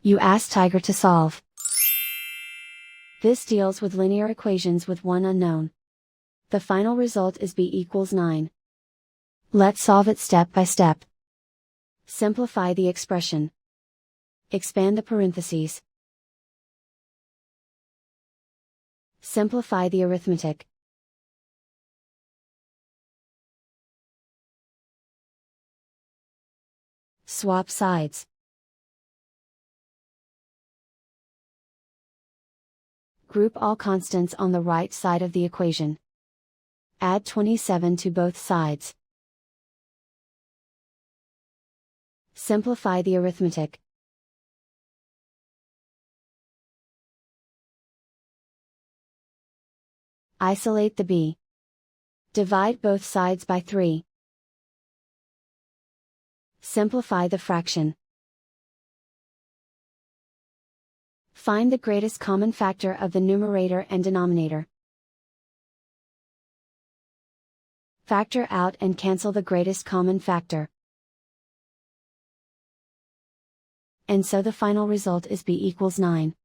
You ask Tiger to solve. This deals with linear equations with one unknown. The final result is b equals 9. Let's solve it step by step. Simplify the expression. Expand the parentheses. Simplify the arithmetic. Swap sides. Group all constants on the right side of the equation. Add 27 to both sides. Simplify the arithmetic. Isolate the b. Divide both sides by 3. Simplify the fraction. Find the greatest common factor of the numerator and denominator. Factor out and cancel the greatest common factor. And so the final result is b equals 9.